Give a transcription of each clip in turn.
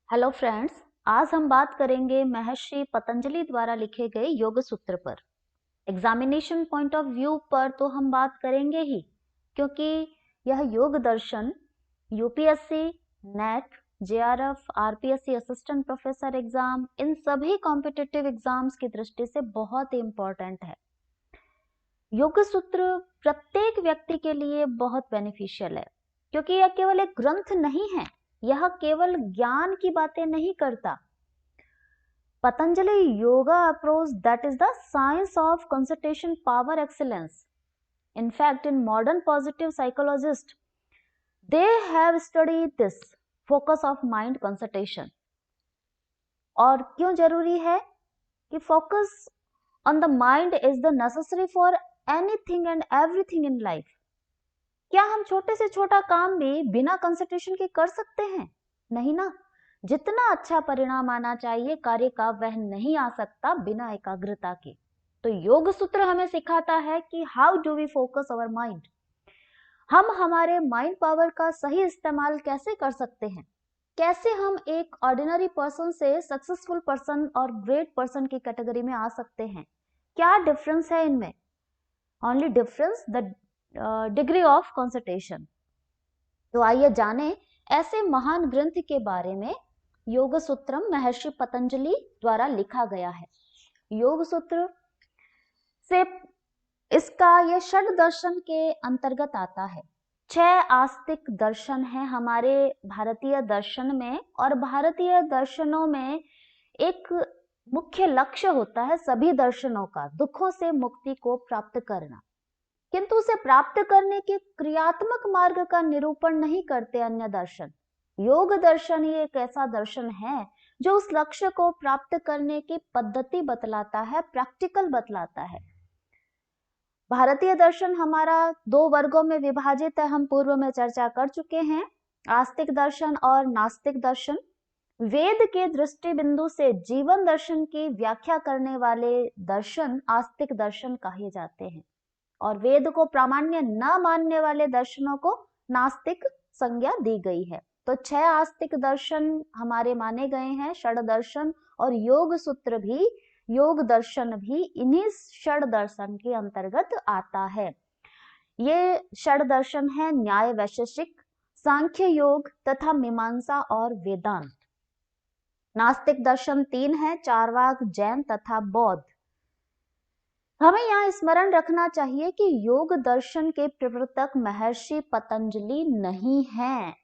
Hello friends, आज हम बात करेंगे महर्षि पतंजलि द्वारा लिखे गए योग सूत्र पर। एग्जामिनेशन पॉइंट ऑफ व्यू पर तो हम बात करेंगे ही, क्योंकि यह योग दर्शन UPSC, NET, JRF, RPSC assistant professor exam, इन सभी कॉम्पिटिटिव एग्जाम्स की दृष्टि से बहुत ही इंपॉर्टेंट है। योग सूत्र प्रत्येक व्यक्ति के लिए बहुत बेनिफिशियल है, क्योंकि यह केवल एक ग्रंथ नहीं है, यह केवल ज्ञान की बातें नहीं करता। Patanjali yoga approach that is the science of concentration power excellence. In fact, in modern positive psychologists, they have studied this focus of mind concentration. और क्यों जरूरी है कि focus on the mind is the necessary for anything and everything in life. क्या हम छोटे से छोटा काम भी बिना कंसंट्रेशन के कर सकते हैं? नहीं ना। जितना अच्छा परिणाम आना चाहिए कार्य का, वह नहीं आ सकता बिना एकाग्रता के। तो योग सूत्र हमें सिखाता है कि how do we focus our mind. हम हमारे माइंड पावर का सही इस्तेमाल कैसे कर सकते हैं, कैसे हम एक ऑर्डिनरी पर्सन से सक्सेसफुल पर्सन और ग्रेट पर्सन की कैटेगरी में आ सकते हैं, क्या डिफरेंस है इनमें? Only difference the degree of concentration. तो आइए जाने ऐसे महान ग्रंथ के बारे में योग सूत्रम महर्षि पतंजलि द्वारा लिखा गया है। योग सूत्र से इसका यह षड दर्शन के अंतर्गत आता है। 6 आस्तिक दर्शन है हमारे भारतीय दर्शन में, और भारतीय दर्शनों में एक मुख्य लक्ष्य होता है सभी दर्शनों का, दुखों से मुक्ति को प्राप्त करना। किंतु उसे प्राप्त करने के क्रियात्मक मार्ग का निरूपण नहीं करते अन्य दर्शन। योग दर्शन ही एक ऐसा दर्शन है जो उस लक्ष्य को प्राप्त करने की पद्धति बतलाता है, प्रैक्टिकल बतलाता है। भारतीय दर्शन हमारा 2 वर्गों में विभाजित है, हम पूर्व में चर्चा कर चुके हैं, आस्तिक दर्शन और नास्तिक दर्शन। वेद के दृष्टि बिंदु से जीवन दर्शन की व्याख्या करने वाले दर्शन आस्तिक दर्शन कहे जाते हैं, और वेद को प्रामाण्य न मानने वाले दर्शनों को नास्तिक संज्ञा दी गई है। तो 6 आस्तिक दर्शन हमारे माने गए हैं, षड दर्शन, और योग सूत्र भी, योग दर्शन भी इन्हीं षड दर्शन के अंतर्गत आता है। ये षड दर्शन है न्याय वैशेषिक, सांख्य योग तथा मीमांसा और वेदांत। नास्तिक दर्शन 3 है, चार्वाक, जैन तथा बौद्ध। हमें यहाँ स्मरण रखना चाहिए कि योग दर्शन के प्रवर्तक महर्षि पतंजलि नहीं हैं।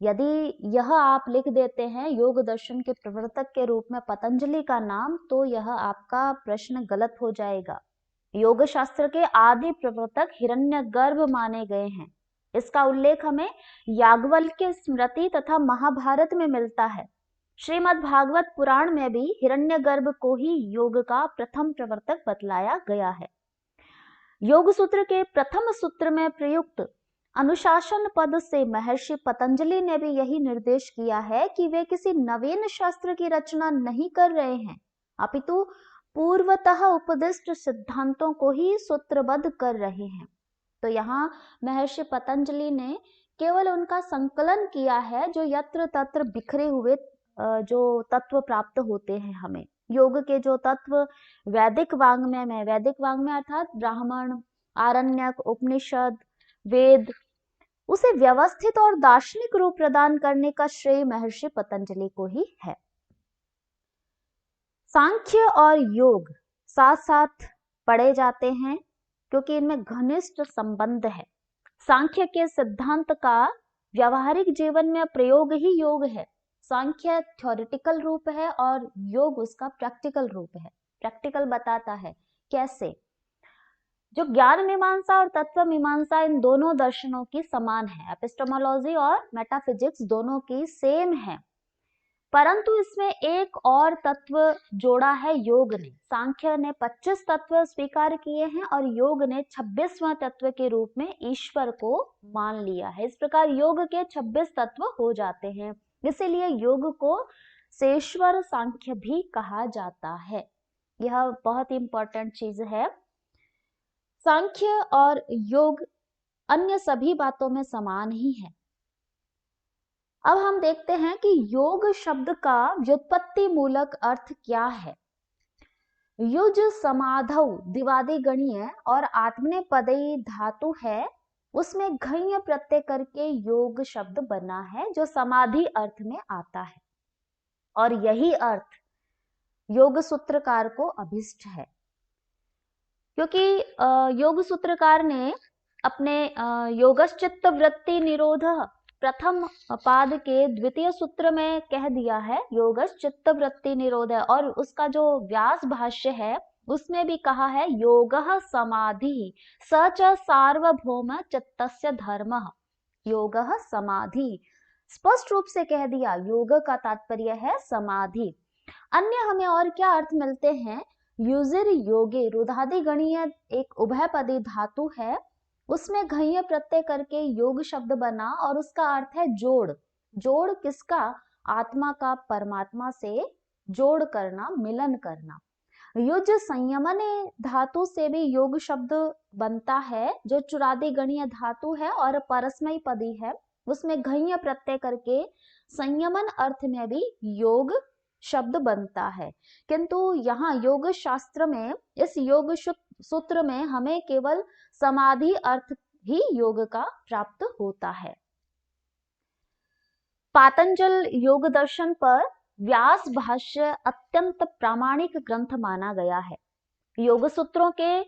यदि यह आप लिख देते हैं योग दर्शन के प्रवर्तक के रूप में पतंजलि का नाम, तो यह आपका प्रश्न गलत हो जाएगा। योग शास्त्र के आदि प्रवर्तक हिरण्यगर्भ माने गए हैं। इसका उल्लेख हमें याज्ञवल्क्य स्मृति तथा महाभारत में मिलता है। श्रीमद् भागवत पुराण में भी हिरण्यगर्भ को ही योग का प्रथम प्रवर्तक बतलाया गया है। योग सूत्र के प्रथम सूत्र में प्रयुक्त अनुशासन पद से महर्षि पतंजलि ने भी यही निर्देश किया है कि वे किसी नवीन शास्त्र की रचना नहीं कर रहे हैं, अपितु पूर्वतः उपदिष्ट सिद्धांतों को ही सूत्रबद्ध कर रहे हैं। तो यहाँ महर्षि पतंजलि ने केवल उनका संकलन किया है जो यत्र तत्र बिखरे हुए जो तत्व प्राप्त होते हैं हमें। योग के जो तत्व वैदिक वाङ्मय में, वैदिक वाङ्मय अर्थात ब्राह्मण, आरण्यक, उपनिषद, वेद, उसे व्यवस्थित और दार्शनिक रूप प्रदान करने का श्रेय महर्षि पतंजलि को ही है। सांख्य और योग साथ साथ पढ़े जाते हैं क्योंकि इनमें घनिष्ठ संबंध है। सांख्य के सिद्धांत का व्यावहारिक जीवन में प्रयोग ही योग है। सांख्य थ्योरेटिकल रूप है और योग उसका प्रैक्टिकल रूप है। प्रैक्टिकल बताता है कैसे। जो ज्ञान मीमांसा और तत्व मीमांसा, इन दोनों दर्शनों की समान है, एपिस्टेमोलॉजी और मेटाफिजिक्स दोनों की सेम है, परंतु इसमें एक और तत्व जोड़ा है योग ने। सांख्य ने 25 तत्व स्वीकार किए हैं और योग ने 26वां तत्व के रूप में ईश्वर को मान लिया है। इस प्रकार योग के 26 तत्व हो जाते हैं, इसीलिए योग को सेश्वर सांख्य भी कहा जाता है। यह बहुत इंपॉर्टेंट चीज है। सांख्य और योग अन्य सभी बातों में समान ही है। अब हम देखते हैं कि योग शब्द का व्युत्पत्ति मूलक अर्थ क्या है। युज समाधौ दिवादी गणीय और आत्मनेपदी धातु है, उसमें घञ्य प्रत्यय करके योग शब्द बना है जो समाधि अर्थ में आता है, और यही अर्थ योग सूत्रकार को अभिष्ट है। क्योंकि योग सूत्रकार ने अपने योगश्चित्त वृत्ति निरोध प्रथम पाद के द्वितीय सूत्र में कह दिया है योगश्चित्त वृत्ति निरोध है, और उसका जो व्यास भाष्य है उसमें भी कहा है योगः समाधि स च सार्वभौम चित्तस्य धर्मः। योगः समाधि, स्पष्ट रूप से कह दिया योग का तात्पर्य है समाधि। अन्य हमें और क्या अर्थ मिलते हैं, युजिर योगे रुधादि गणीय एक उभयपदी धातु है, उसमें घञ्य प्रत्यय करके योग शब्द बना और उसका अर्थ है जोड़। जोड़ किसका, आत्मा का परमात्मा से जोड़ करना, मिलन करना। युज संयमन धातु से भी योग शब्द बनता है जो चुरादी गणीय धातु है और परस्मयी पदी है, उसमें घञ्य प्रत्यय करके संयमन अर्थ में भी योग शब्द बनता है। किंतु यहाँ योग शास्त्र में इस योग सूत्र में हमें केवल समाधि अर्थ ही योग का प्राप्त होता है। पातंजल योग दर्शन पर व्यास भाष्य अत्यंत प्रामाणिक ग्रंथ माना गया है। योग सूत्रों के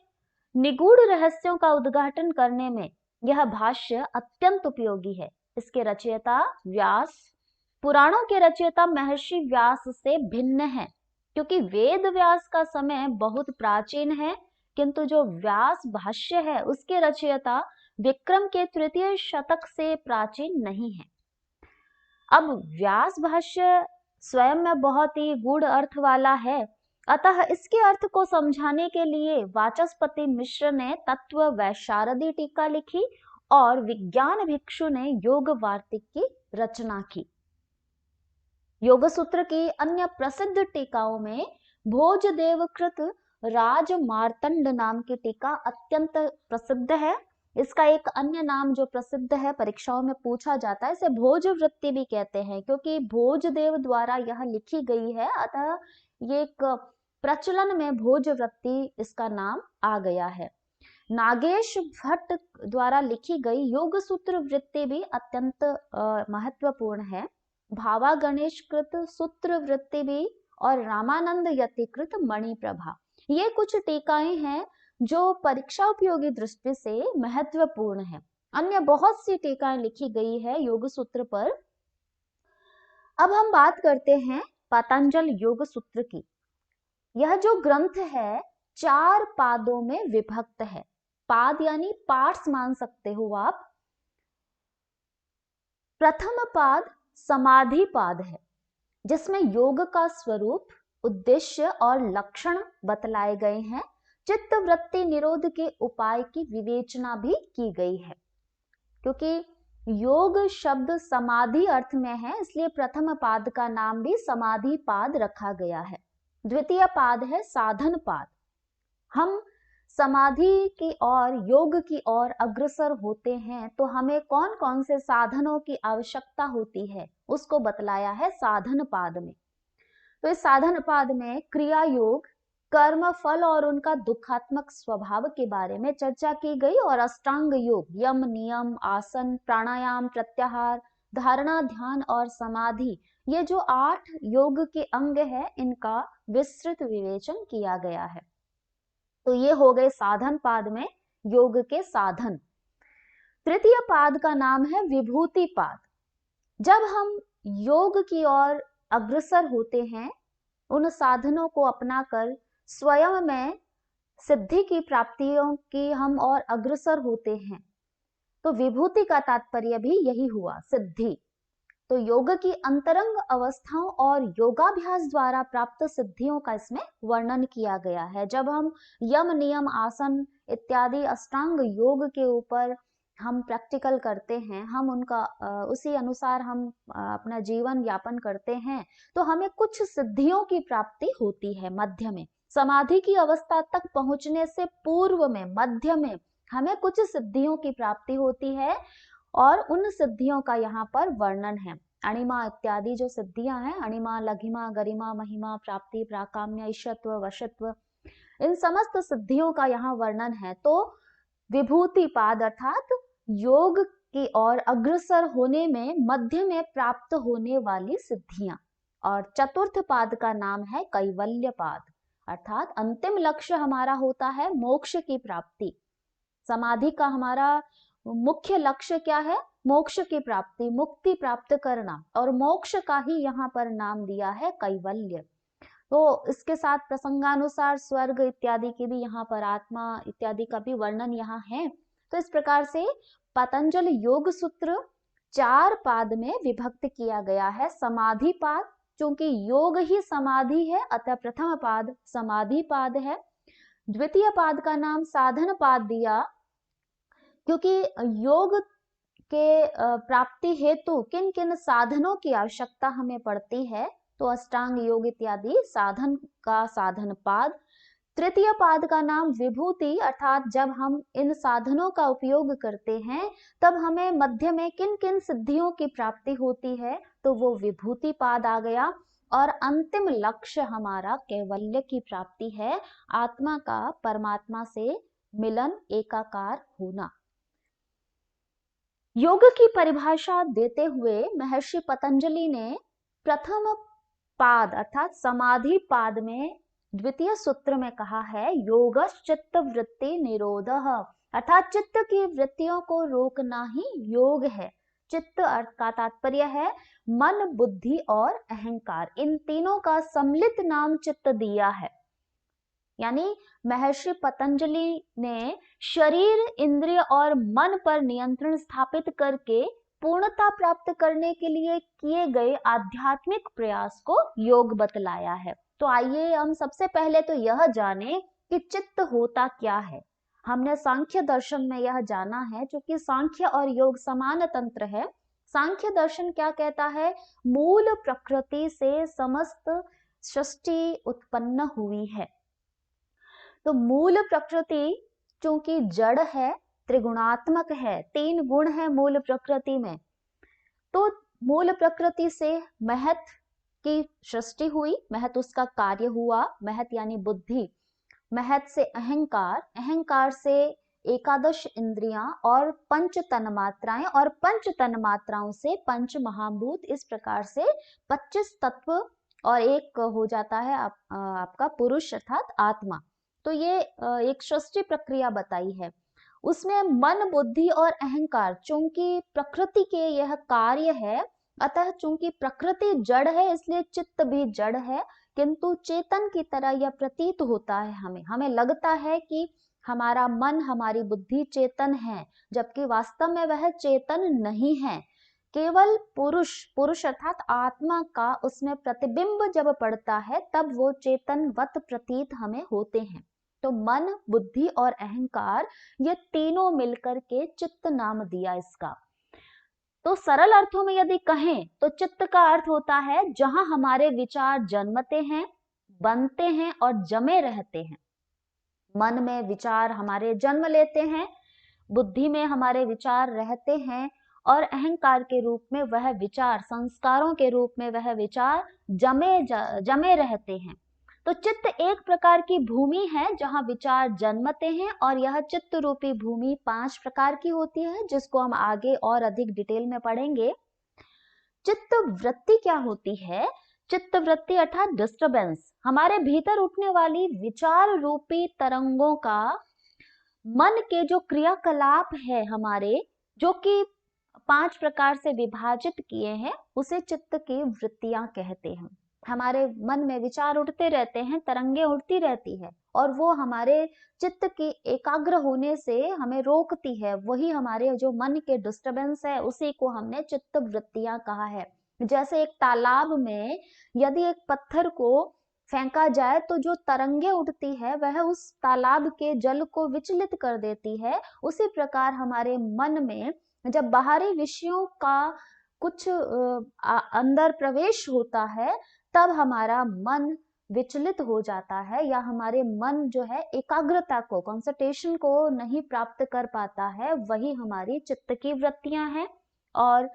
निगूढ़ रहस्यों का उद्घाटन करने में यह भाष्य अत्यंत उपयोगी है। इसके रचयिता व्यास पुराणों के रचयिता महर्षि व्यास से भिन्न है, क्योंकि वेद व्यास का समय बहुत प्राचीन है, किंतु जो व्यास भाष्य है उसके रचयिता विक्रम के तृतीय शतक से प्राचीन नहीं है। अब व्यास भाष्य स्वयं में बहुत ही गूढ़ अर्थ वाला है, अतः इसके अर्थ को समझाने के लिए वाचस्पति मिश्र ने तत्व वैशारदी टीका लिखी और विज्ञान भिक्षु ने योग वार्तिक की रचना की। योग सूत्र की अन्य प्रसिद्ध टीकाओं में भोजदेवकृत राज मार्तंड नाम की टीका अत्यंत प्रसिद्ध है। इसका एक अन्य नाम जो प्रसिद्ध है, परीक्षाओं में पूछा जाता है, इसे भोज वृत्ति भी कहते हैं, क्योंकि भोजदेव द्वारा यह लिखी गई है, अतः ये एक प्रचलन में भोज वृत्ति इसका नाम आ गया है। नागेश भट्ट द्वारा लिखी गई योग सूत्र वृत्ति भी अत्यंत महत्वपूर्ण है। भावा गणेश कृत सूत्र वृत्ति भी और रामानंद यतिकृत मणिप्रभा, ये कुछ टीकाएं हैं जो परीक्षा उपयोगी दृष्टि से महत्वपूर्ण है। अन्य बहुत सी टीकाएं लिखी गई है योग सूत्र पर। अब हम बात करते हैं पतंजल योग सूत्र की। यह जो ग्रंथ है 4 पादों में विभक्त है। पाद यानी पार्ट्स मान सकते हो आप। प्रथम पाद समाधि पाद है, जिसमें योग का स्वरूप, उद्देश्य और लक्षण बतलाए गए हैं। चित्त वृत्ति निरोध के उपाय की विवेचना भी की गई है। क्योंकि योग शब्द समाधि अर्थ में है, इसलिए प्रथम पाद का नाम भी समाधि पाद रखा गया है। द्वितीय पाद है साधन पाद। हम समाधि की ओर, योग की ओर अग्रसर होते हैं तो हमें कौन कौन से साधनों की आवश्यकता होती है उसको बतलाया है साधन पाद में। तो इस साधन पाद में क्रिया योग, कर्म फल और उनका दुखात्मक स्वभाव के बारे में चर्चा की गई, और अष्टांग योग, यम नियम, आसन, प्राणायाम, प्रत्याहार, धारणा, ध्यान और समाधि, ये जो 8 योग के अंग है, इनका विस्तृत विवेचन किया गया है। तो ये हो गए साधन पाद में योग के साधन। तृतीय पाद का नाम है विभूति पाद। जब हम योग की ओर अग्रसर होते हैं, उन साधनों को अपनाकर स्वयं में सिद्धि की प्राप्तियों की हम और अग्रसर होते हैं, तो विभूति का तात्पर्य भी यही हुआ, सिद्धि। तो योग की अंतरंग अवस्थाओं और योगाभ्यास द्वारा प्राप्त सिद्धियों का इसमें वर्णन किया गया है। जब हम यम नियम, आसन इत्यादि अष्टांग योग के ऊपर हम प्रैक्टिकल करते हैं, हम उनका उसी अनुसार हम अपना जीवन यापन करते हैं, तो हमें कुछ सिद्धियों की प्राप्ति होती है। मध्य में समाधि की अवस्था तक पहुंचने से पूर्व में, मध्य में हमें कुछ सिद्धियों की प्राप्ति होती है, और उन सिद्धियों का यहाँ पर वर्णन है। अणिमा इत्यादि जो सिद्धियां हैं, अणिमा, लघिमा, गरिमा, महिमा, प्राप्ति, प्राकाम्य, ईशत्व, वशत्व, इन समस्त सिद्धियों का यहाँ वर्णन है। तो विभूति पाद अर्थात योग की ओर अग्रसर होने में मध्य में प्राप्त होने वाली सिद्धियां, और चतुर्थ पाद का नाम है कैवल्य पाद, अर्थात अंतिम लक्ष्य हमारा होता है मोक्ष की प्राप्ति। समाधि का हमारा मुख्य लक्ष्य क्या है? मोक्ष की प्राप्ति, मुक्ति प्राप्त करना, और मोक्ष का ही यहाँ पर नाम दिया है कैवल्य। तो इसके साथ प्रसंगानुसार स्वर्ग इत्यादि की भी यहाँ पर, आत्मा इत्यादि का भी वर्णन यहाँ है। तो इस प्रकार से पतंजल योग सूत्र 4 पाद में विभक्त किया गया है। समाधि पाद, क्योंकि योग ही समाधि है, अतः प्रथम पाद समाधि पाद है। द्वितीय पाद का नाम साधन पाद दिया, क्योंकि योग के प्राप्ति हेतु किन किन साधनों की आवश्यकता हमें पड़ती है, तो अष्टांग योग इत्यादि साधन का साधन पाद। तृतीय पाद का नाम विभूति, अर्थात जब हम इन साधनों का उपयोग करते हैं तब हमें मध्य में किन किन सिद्धियों की प्राप्ति होती है, तो वो विभूति पाद आ गया। और अंतिम लक्ष्य हमारा कैवल्य की प्राप्ति है, आत्मा का परमात्मा से मिलन, एकाकार होना। योग की परिभाषा देते हुए महर्षि पतंजलि ने प्रथम पाद अर्थात समाधि पाद में द्वितीय सूत्र में कहा है, योगश्चित्त वृत्ति निरोधः, अर्थात चित्त की वृत्तियों को रोकना ही योग है। चित्त अर्थ का तात्पर्य है मन, बुद्धि और अहंकार, इन तीनों का सम्मिलित नाम चित्त दिया है। यानी महर्षि पतंजलि ने शरीर, इंद्रिय और मन पर नियंत्रण स्थापित करके पूर्णता प्राप्त करने के लिए किए गए आध्यात्मिक प्रयास को योग बतलाया है। तो आइए हम सबसे पहले तो यह जाने कि चित्त होता क्या है। हमने सांख्य दर्शन में यह जाना है, क्योंकि सांख्य और योग समान तंत्र है। सांख्य दर्शन क्या कहता है? मूल प्रकृति से समस्त सृष्टि उत्पन्न हुई है। तो मूल प्रकृति चूंकि जड़ है, त्रिगुणात्मक है, 3 गुण है मूल प्रकृति में, तो मूल प्रकृति से महत की सृष्टि हुई, महत उसका कार्य हुआ, महत यानी बुद्धि, महत से अहंकार, अहंकार से एकादश इंद्रियां और पंच तन्मात्राएं, और पंच तन्मात्राओं से पंच महाभूत, इस प्रकार से 25 तत्व और एक हो जाता है आपका पुरुष अर्थात आत्मा। तो ये एक सृष्टि प्रक्रिया बताई है। उसमें मन, बुद्धि और अहंकार, चूंकि प्रकृति के यह कार्य है, अतः चूंकि प्रकृति जड़ है इसलिए चित्त भी जड़ है, किंतु चेतन की तरह यह प्रतीत होता है। हमें लगता है कि हमारा मन, हमारी बुद्धि चेतन है, जबकि वास्तव में वह चेतन नहीं है। केवल पुरुष अर्थात आत्मा का उसमें प्रतिबिंब जब पड़ता है तब वो चेतनवत प्रतीत हमें होते हैं। तो मन, बुद्धि और अहंकार, ये तीनों मिलकर के चित्त नाम दिया इसका। तो सरल अर्थों में यदि कहें तो चित्त का अर्थ होता है जहां हमारे विचार जन्मते हैं, बनते हैं और जमे रहते हैं। मन में विचार हमारे जन्म लेते हैं, बुद्धि में हमारे विचार रहते हैं, और अहंकार के रूप में वह विचार, संस्कारों के रूप में वह विचार जमे रहते हैं। तो चित्त एक प्रकार की भूमि है जहां विचार जन्मते हैं, और यह चित्त रूपी भूमि 5 प्रकार की होती है, जिसको हम आगे और अधिक डिटेल में पढ़ेंगे। चित्त वृत्ति क्या होती है? चित्त वृत्ति अर्थात डिस्टरबेंस, हमारे भीतर उठने वाली विचार रूपी तरंगों का मन के जो क्रियाकलाप है हमारे, जो कि 5 प्रकार से विभाजित किए हैं, उसे चित्त की वृत्तियां कहते हैं। हमारे मन में विचार उठते रहते हैं, तरंगे उठती रहती है, और वो हमारे चित्त की एकाग्र होने से हमें रोकती है। वही हमारे जो मन के डिस्टरबेंस है, उसी को हमने चित्त वृत्तियां कहा है। जैसे एक तालाब में यदि एक पत्थर को फेंका जाए तो जो तरंगे उठती है वह उस तालाब के जल को विचलित कर देती है। उसी प्रकार हमारे मन में जब बाहरी विषयों का कुछ अंदर प्रवेश होता है, तब हमारा मन विचलित हो जाता है, या हमारे मन जो है एकाग्रता को, कंसंट्रेशन को नहीं प्राप्त कर पाता है। वही हमारी चित्त की वृत्तियां हैं। और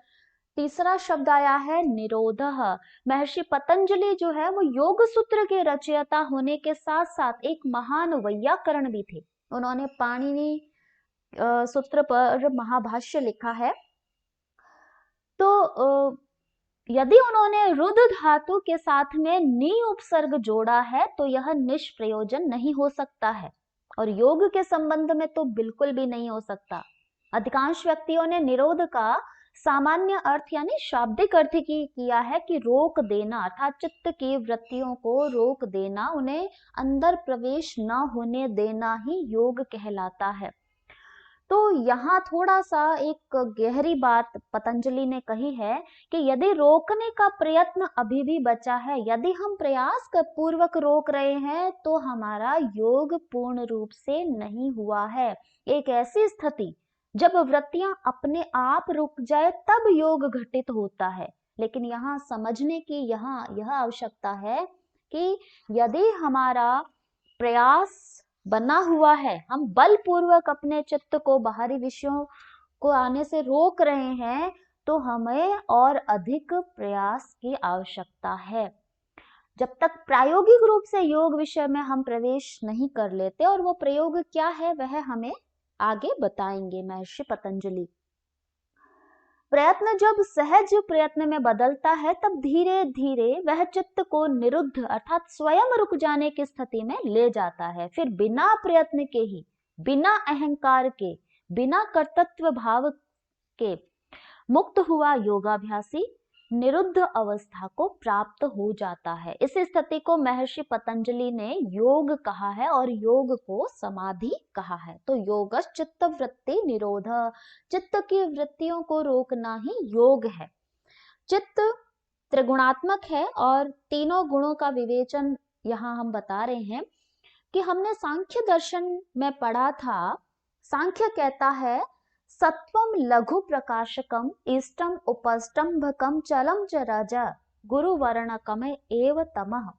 तीसरा शब्द आया है निरोधः। महर्षि पतंजलि जो है वो योग सूत्र के रचयिता होने के साथ साथ एक महान वैयाकरण भी थे। उन्होंने पाणिनि सूत्र पर महाभाष्य लिखा है। तो यदि उन्होंने रुद्र धातु के साथ में नी उपसर्ग जोड़ा है तो यह निष्प्रयोजन नहीं हो सकता है, और योग के संबंध में तो बिल्कुल भी नहीं हो सकता। अधिकांश व्यक्तियों ने निरोध का सामान्य अर्थ यानी शाब्दिक अर्थ की किया है कि रोक देना, अर्थात चित्त की वृत्तियों को रोक देना, उन्हें अंदर प्रवेश न होने देना ही योग कहलाता है। तो यहाँ थोड़ा सा एक गहरी बात पतंजलि ने कही है कि यदि रोकने का प्रयत्न अभी भी बचा है, यदि हम प्रयास कर पूर्वक रोक रहे हैं, तो हमारा योग पूर्ण रूप से नहीं हुआ है। एक ऐसी स्थिति जब वृत्तियां अपने आप रुक जाए तब योग घटित होता है। लेकिन यहाँ समझने की यह आवश्यकता है कि यदि हमारा प्रयास बना हुआ है, हम बलपूर्वक अपने चित्त को बाहरी विषयों को आने से रोक रहे हैं, तो हमें और अधिक प्रयास की आवश्यकता है। जब तक प्रायोगिक रूप से योग विषय में हम प्रवेश नहीं कर लेते, और वो प्रयोग क्या है वह हमें आगे बताएंगे महर्षि पतंजलि। प्रयत्न जब सहज प्रयत्न में बदलता है तब धीरे धीरे वह चित्त को निरुद्ध अर्थात स्वयं रुक जाने की स्थिति में ले जाता है। फिर बिना प्रयत्न के ही, बिना अहंकार के, बिना कर्तृत्व भाव के मुक्त हुआ योगाभ्यासी निरुद्ध अवस्था को प्राप्त हो जाता है। इस स्थिति को महर्षि पतंजलि ने योग कहा है और योग को समाधि कहा है। तो योग चित्त वृत्ति निरोध, चित्त की वृत्तियों को रोकना ही योग है। चित्त त्रिगुणात्मक है और तीनों गुणों का विवेचन यहाँ हम बता रहे हैं कि हमने सांख्य दर्शन में पढ़ा था। सांख्य कहता है सत्वम लघु प्रकाशकम इष्टम उपस्तंभकम चलम च रज गुरुवर्णकम एव तमः।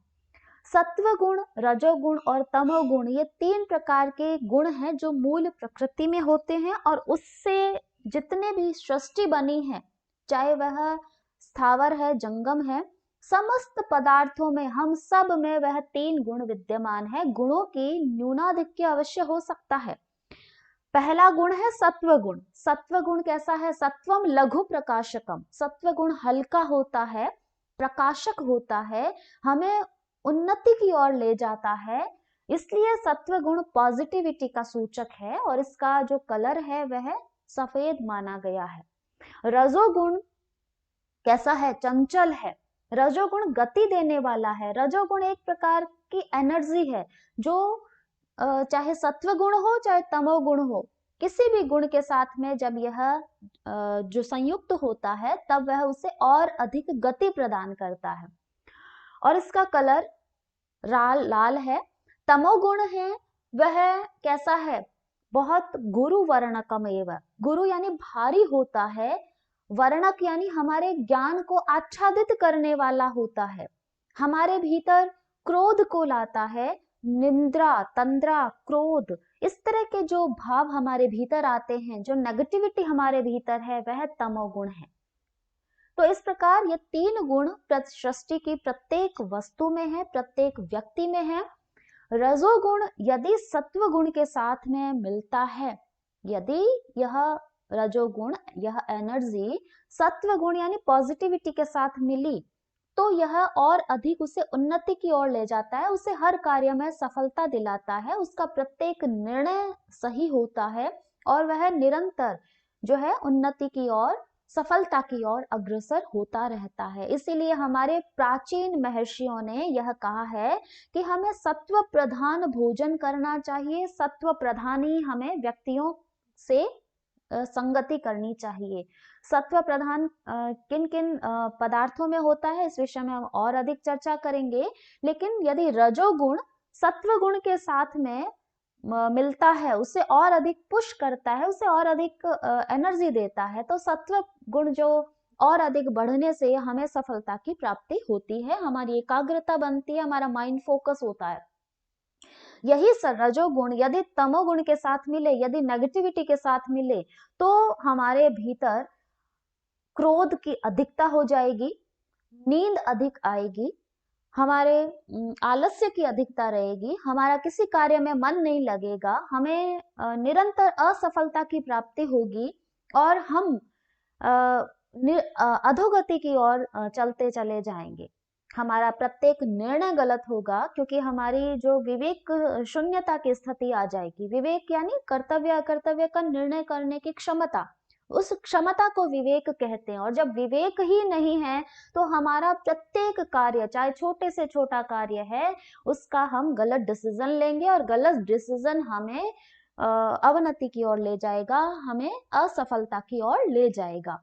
सत्व गुण, रजोगुण और तमोगुण ये तीन प्रकार के गुण हैं जो मूल प्रकृति में होते हैं, और उससे जितने भी सृष्टि बनी है, चाहे वह स्थावर है, जंगम है, समस्त पदार्थों में, हम सब में वह तीन गुण विद्यमान है। गुणों की न्यूनाधिक्य अवश्य हो सकता है। पहला गुण है सत्व गुण। सत्व गुण कैसा है? सत्वम लघु प्रकाशकम। सत्व गुण हल्का होता है, प्रकाशक होता है, हमें उन्नति की ओर ले जाता है, इसलिए सत्व गुण पॉजिटिविटी का सूचक है और इसका जो कलर है वह सफेद माना गया है। रजोगुण कैसा है? चंचल है। रजोगुण गति देने वाला है। रजोगुण एक प्रकार की एनर्जी है जो चाहे सत्व गुण हो चाहे तमोगुण हो, किसी भी गुण के साथ में जब यह जो संयुक्त होता है तब वह उसे और अधिक गति प्रदान करता है, और इसका कलर लाल है। तमोगुण है वह कैसा है? बहुत गुरु वर्णकम एवं। गुरु यानी भारी होता है, वर्णक यानी हमारे ज्ञान को आच्छादित करने वाला होता है, हमारे भीतर क्रोध को लाता है, निंद्रा, तंद्रा, क्रोध, इस तरह के जो भाव हमारे भीतर आते हैं, जो नेगेटिविटी हमारे भीतर है, वह तमोगुण है। तो इस प्रकार ये तीन गुण सृष्टि की प्रत्येक वस्तु में है, प्रत्येक व्यक्ति में है। रजोगुण यदि सत्व गुण के साथ में मिलता है, यदि यह रजोगुण, यह एनर्जी सत्व गुण यानी पॉजिटिविटी के साथ मिली, तो यह और अधिक उसे उन्नति की ओर ले जाता है, उसे हर कार्य में सफलता दिलाता है, उसका प्रत्येक निर्णय सही होता है और वह निरंतर जो है उन्नति की ओर, सफलता की ओर अग्रसर होता रहता है। इसीलिए हमारे प्राचीन महर्षियों ने यह कहा है कि हमें सत्व प्रधान भोजन करना चाहिए, सत्व प्रधान ही हमें व्यक्तियों से संगति करनी चाहिए। सत्व प्रधान किन किन पदार्थों में होता है इस विषय में हम और अधिक चर्चा करेंगे, लेकिन यदि रजोगुण सत्व गुण के साथ में मिलता है, उसे और अधिक पुश करता है, उसे और अधिक एनर्जी देता है, तो सत्व गुण जो और अधिक बढ़ने से हमें सफलता की प्राप्ति होती है, हमारी एकाग्रता बनती है, हमारा माइंड फोकस होता है। यही रजोगुण यदि तमोगुण के साथ मिले, यदि नेगेटिविटी के साथ मिले, तो हमारे भीतर क्रोध की अधिकता हो जाएगी, नींद अधिक आएगी, हमारे आलस्य की अधिकता रहेगी, हमारा किसी कार्य में मन नहीं लगेगा, हमें निरंतर असफलता की प्राप्ति होगी और हम अधोगति की ओर चलते चले जाएंगे। हमारा प्रत्येक निर्णय गलत होगा क्योंकि हमारी जो विवेक शून्यता की स्थिति आ जाएगी। विवेक यानी कर्तव्य अकर्तव्य का निर्णय करने की क्षमता, उस क्षमता को विवेक कहते हैं। और जब विवेक ही नहीं है तो हमारा प्रत्येक कार्य, चाहे छोटे से छोटा कार्य है, उसका हम गलत डिसीजन लेंगे और गलत डिसीजन हमें अवनति की ओर ले जाएगा, हमें असफलता की ओर ले जाएगा।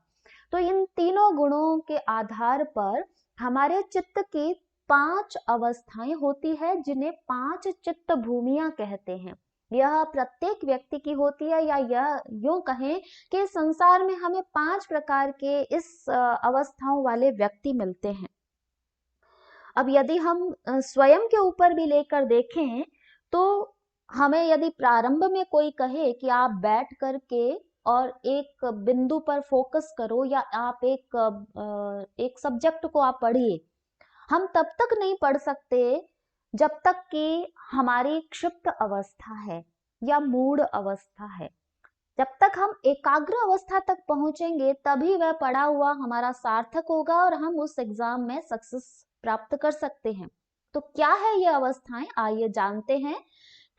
तो इन तीनों गुणों के आधार पर हमारे चित्त की 5 अवस्थाएं होती है, जिन्हें 5 चित्त भूमियां कहते हैं। यह प्रत्येक व्यक्ति की होती है, या यह यूं कहें कि संसार में हमें 5 प्रकार के इस अवस्थाओं वाले व्यक्ति मिलते हैं। अब यदि हम स्वयं के ऊपर भी लेकर देखें तो हमें यदि प्रारंभ में कोई कहे कि आप बैठ करके और एक बिंदु पर फोकस करो, या आप एक सब्जेक्ट को आप पढ़िए, हम तब तक नहीं पढ़ सकते जब तक कि हमारी क्षिप्त अवस्था है या मूढ़ अवस्था है। जब तक हम एकाग्र अवस्था तक पहुंचेंगे तभी वह पढ़ा हुआ हमारा सार्थक होगा और हम उस एग्जाम में सक्सेस प्राप्त कर सकते हैं। तो क्या है ये अवस्थाएं, आइए जानते हैं।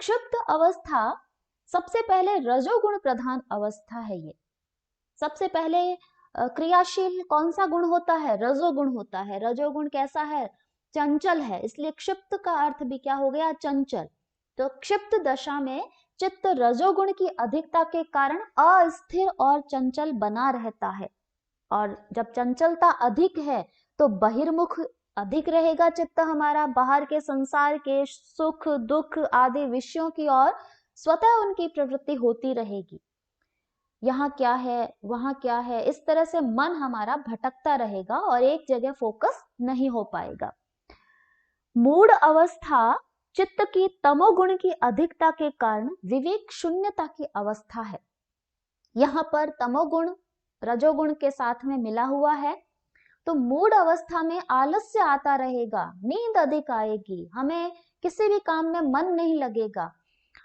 क्षिप्त अवस्था सबसे पहले रजोगुण प्रधान अवस्था है। ये सबसे पहले क्रियाशील कौन सा गुण होता है? रजोगुण होता है। रजोगुण कैसा है? चंचल है, इसलिए क्षिप्त का अर्थ भी क्या हो गया? चंचल। तो क्षिप्त दशा में चित्त रजोगुण की अधिकता के कारण अस्थिर और चंचल बना रहता है। और जब चंचलता अधिक है तो बहिर्मुख अधिक रहेगा चित्त हमारा, बाहर के संसार के सुख दुख आदि विषयों की ओर स्वतः उनकी प्रवृत्ति होती रहेगी। यहाँ क्या है, वहां क्या है, इस तरह से मन हमारा भटकता रहेगा और एक जगह फोकस नहीं हो पाएगा। मूढ़ अवस्था चित्त की तमोगुण की अधिकता के कारण विवेक शून्यता की अवस्था है। यहाँ पर तमोगुण रजोगुण के साथ में मिला हुआ है। तो मूढ़ अवस्था में आलस्य आता रहेगा, नींद अधिक आएगी, हमें किसी भी काम में मन नहीं लगेगा,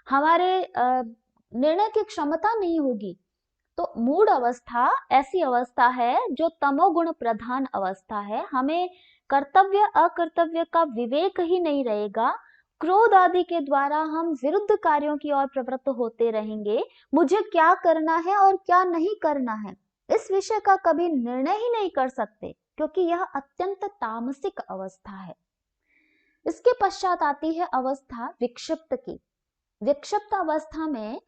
हमारे निर्णय की क्षमता नहीं होगी। तो मूढ़ अवस्था ऐसी अवस्था है जो तमोगुण प्रधान अवस्था है। हमें कर्तव्य अकर्तव्य का विवेक ही नहीं रहेगा। क्रोध आदि के द्वारा हम विरुद्ध कार्यों की ओर प्रवृत्त होते रहेंगे। मुझे क्या करना है और क्या नहीं करना है, इस विषय का कभी निर्णय ही नहीं कर सकते, क्योंकि यह अत्यंत तामसिक अवस्था है। इसके पश्चात आती है अवस्था विक्षिप्त की। विक्षिप्त अवस्था में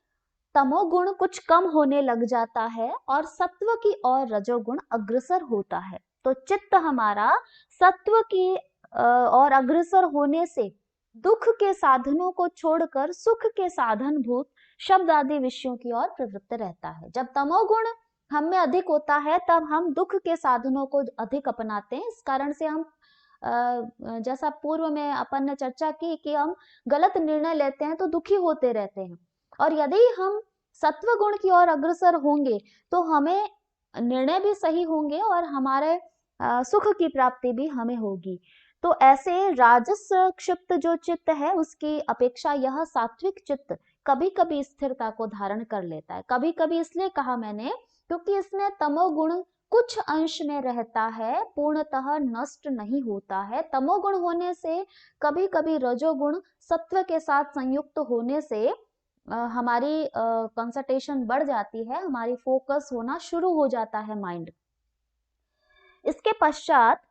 तमोगुण कुछ कम होने लग जाता है और सत्व की ओर रजोगुण अग्रसर होता है। तो चित्त हमारा सत्व की और अग्रसर होने से दुख के साधनों को छोड़कर सुख के साधन भूत शब्द आदि विषयों की ओर प्रवृत्त रहता है। जब तमोगुण हम में अधिक होता है तब हम दुख के साधनों को अधिक अपनाते हैं। इस कारण से हम जैसा पूर्व में अपन ने चर्चा की कि हम गलत निर्णय लेते हैं तो दुखी होते रहते हैं। और यदि हम सत्व गुण की ओर अग्रसर होंगे तो हमें निर्णय भी सही होंगे और हमारे सुख की प्राप्ति भी हमें होगी। तो ऐसे राजस क्षिप्त जो चित्त है उसकी अपेक्षा यह सात्विक चित्त कभी कभी स्थिरता को धारण कर लेता है। कभी कभी इसलिए कहा मैंने क्योंकि इसमें तमोगुण कुछ अंश में रहता है, पूर्णतः नष्ट नहीं होता है। तमोगुण होने से कभी कभी रजोगुण सत्व के साथ संयुक्त होने से हमारी कंसंट्रेशन बढ़ जाती है, हमारी फोकस होना शुरू हो जाता है माइंड। इसके पश्चात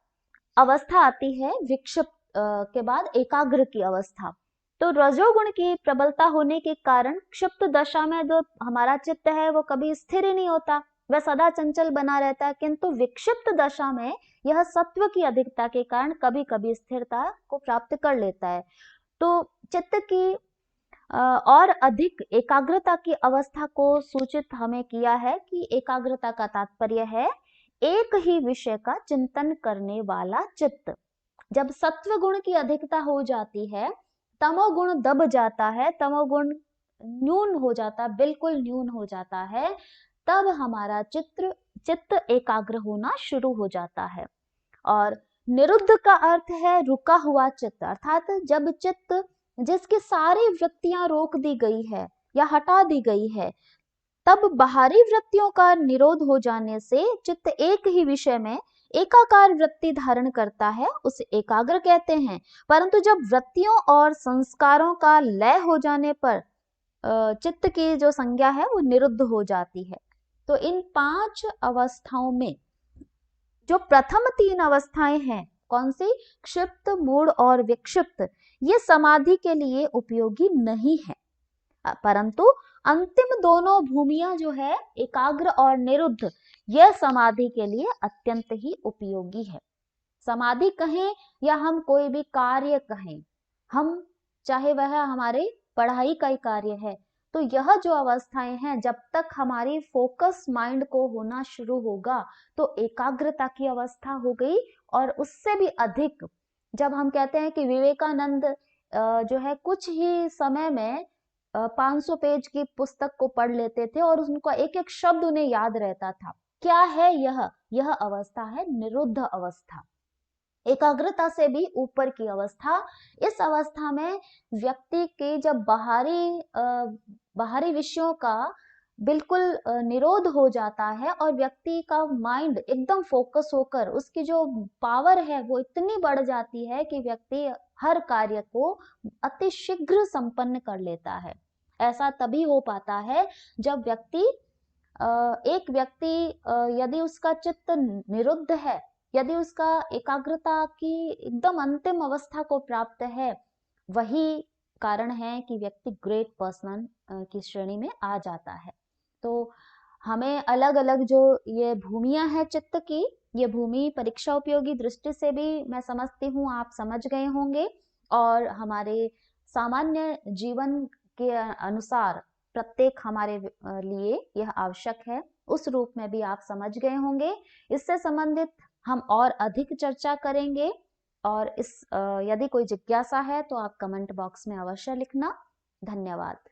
अवस्था आती है विक्षिप्त के बाद एकाग्र की अवस्था। तो रजोगुण की प्रबलता होने के कारण क्षिप्त दशा में जो हमारा चित्त है वो कभी स्थिर ही नहीं होता, वह सदा चंचल बना रहता है। किंतु विक्षिप्त दशा में यह सत्व की अधिकता के कारण कभी कभी स्थिरता को प्राप्त कर लेता है। तो चित्त की और अधिक एकाग्रता की अवस्था को सूचित हमें किया है कि एकाग्रता का तात्पर्य है एक ही विषय का चिंतन करने वाला चित्त। जब सत्व गुण की अधिकता हो जाती है, तमोगुण दब जाता है, तमोगुण न्यून हो जाता है, बिल्कुल न्यून हो जाता है, तब हमारा चित्त चित्त एकाग्र होना शुरू हो जाता है। और निरुद्ध का अर्थ है रुका हुआ चित्त, अर्थात जब चित्त जिसकी सारी वृत्तियां रोक दी गई है या हटा दी गई है, तब बाहरी वृत्तियों का निरोध हो जाने से चित्त एक ही विषय में एकाकार वृत्ति धारण करता है, उसे एकाग्र कहते हैं। परंतु जब वृत्तियों और संस्कारों का लय हो जाने पर चित्त की जो संज्ञा है वो निरुद्ध हो जाती है। तो इन 5 अवस्थाओं में जो प्रथम 3 अवस्थाएं हैं, कौन सी? क्षिप्त, मूढ़ और विक्षिप्त, ये समाधि के लिए उपयोगी नहीं है, परंतु अंतिम दोनों भूमियां जो है एकाग्र और निरुद्ध, यह समाधि के लिए अत्यंत ही उपयोगी है। समाधि कहें या हम कोई भी कार्य कहें, हम चाहे वह हमारे पढ़ाई का ही कार्य है, तो यह जो अवस्थाएं हैं, जब तक हमारी फोकस माइंड को होना शुरू होगा तो एकाग्रता की अवस्था हो गई। और उससे भी अधिक, जब हम कहते हैं कि विवेकानंद जो है कुछ ही समय में 500 पेज की पुस्तक को पढ़ लेते थे और उनका एक एक शब्द उन्हें याद रहता था। क्या है यह अवस्था है निरुद्ध अवस्था, एकाग्रता से भी ऊपर की अवस्था। इस अवस्था में व्यक्ति के जब बाहरी विषयों का बिल्कुल निरोध हो जाता है और व्यक्ति का माइंड एकदम फोकस होकर उसकी जो पावर है वो इतनी बढ़ जाती है कि व्यक्ति हर कार्य को अति शीघ्र संपन्न कर लेता है। ऐसा तभी हो पाता है जब एक व्यक्ति यदि उसका चित्त निरुद्ध है, यदि उसका एकाग्रता की एकदम अंतिम अवस्था को प्राप्त है, वही कारण है कि व्यक्ति ग्रेट पर्सन की श्रेणी में आ जाता है। तो हमें अलग अलग जो ये भूमियां हैं चित्त की, ये भूमि परीक्षा उपयोगी दृष्टि से भी मैं समझती हूँ आप समझ गए होंगे, और हमारे सामान्य जीवन के अनुसार प्रत्येक हमारे लिए यह आवश्यक है, उस रूप में भी आप समझ गए होंगे। इससे संबंधित हम और अधिक चर्चा करेंगे, और यदि कोई जिज्ञासा है तो आप कमेंट बॉक्स में अवश्य लिखना। धन्यवाद।